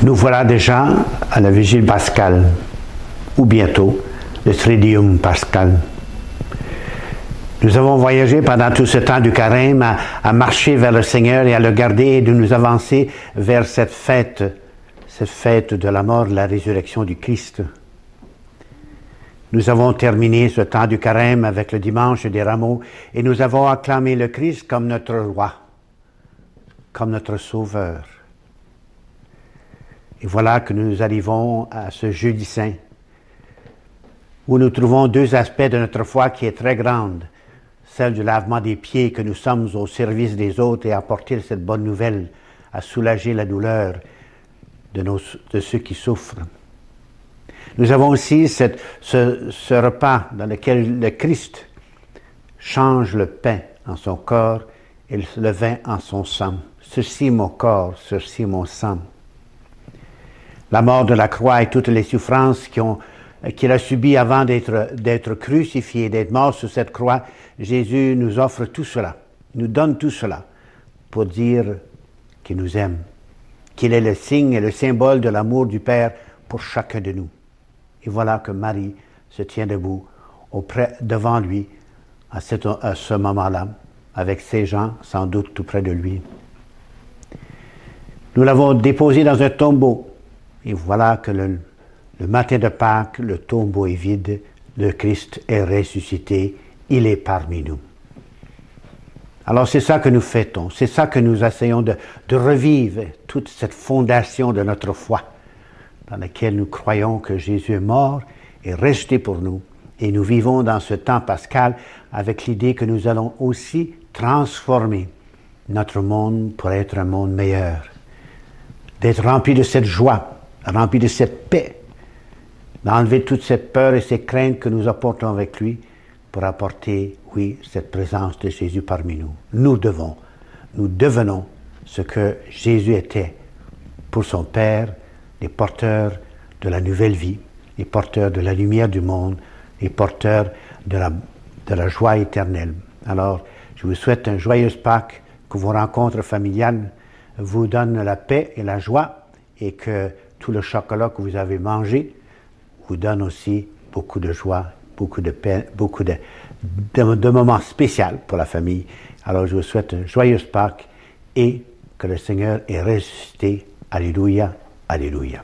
Nous voilà déjà à la Vigile pascale, ou bientôt, le Triduum pascal. Nous avons voyagé pendant tout ce temps du carême à marcher vers le Seigneur et à le garder et de nous avancer vers cette fête de la mort, de la résurrection du Christ. Nous avons terminé ce temps du carême avec le dimanche des rameaux et nous avons acclamé le Christ comme notre roi, comme notre sauveur. Et voilà que nous arrivons à ce jeudi saint, où nous trouvons deux aspects de notre foi qui est très grande, celle du lavement des pieds, que nous sommes au service des autres et à apporter cette bonne nouvelle, à soulager la douleur de ceux qui souffrent. Nous avons aussi ce repas dans lequel le Christ change le pain en son corps et le vin en son sang. Ceci mon corps, ceci mon sang. La mort de la croix et toutes les souffrances qu'il a subies avant d'être crucifié, d'être mort sur cette croix, Jésus nous offre tout cela, nous donne tout cela pour dire qu'il nous aime, qu'il est le signe et le symbole de l'amour du Père pour chacun de nous. Et voilà que Marie se tient debout devant lui à ce moment-là, avec ses gens sans doute tout près de lui. Nous l'avons déposé dans un tombeau. Et voilà que le matin de Pâques, le tombeau est vide, le Christ est ressuscité, il est parmi nous. Alors c'est ça que nous fêtons, c'est ça que nous essayons de revivre, toute cette fondation de notre foi, dans laquelle nous croyons que Jésus est mort et resté pour nous. Et nous vivons dans ce temps pascal avec l'idée que nous allons aussi transformer notre monde pour être un monde meilleur, d'être rempli de cette joie, rempli de cette paix, d'enlever toute cette peur et ces craintes que nous apportons avec lui pour apporter, oui, cette présence de Jésus parmi nous. Nous devenons ce que Jésus était pour son Père, les porteurs de la nouvelle vie, les porteurs de la lumière du monde, les porteurs de la joie éternelle. Alors, je vous souhaite une joyeuse Pâques, que vos rencontres familiales vous donnent la paix et la joie et que tout le chocolat que vous avez mangé vous donne aussi beaucoup de joie, beaucoup de paix, beaucoup de moments spéciaux pour la famille. Alors je vous souhaite une joyeuse Pâques et que le Seigneur est ressuscité. Alléluia, alléluia.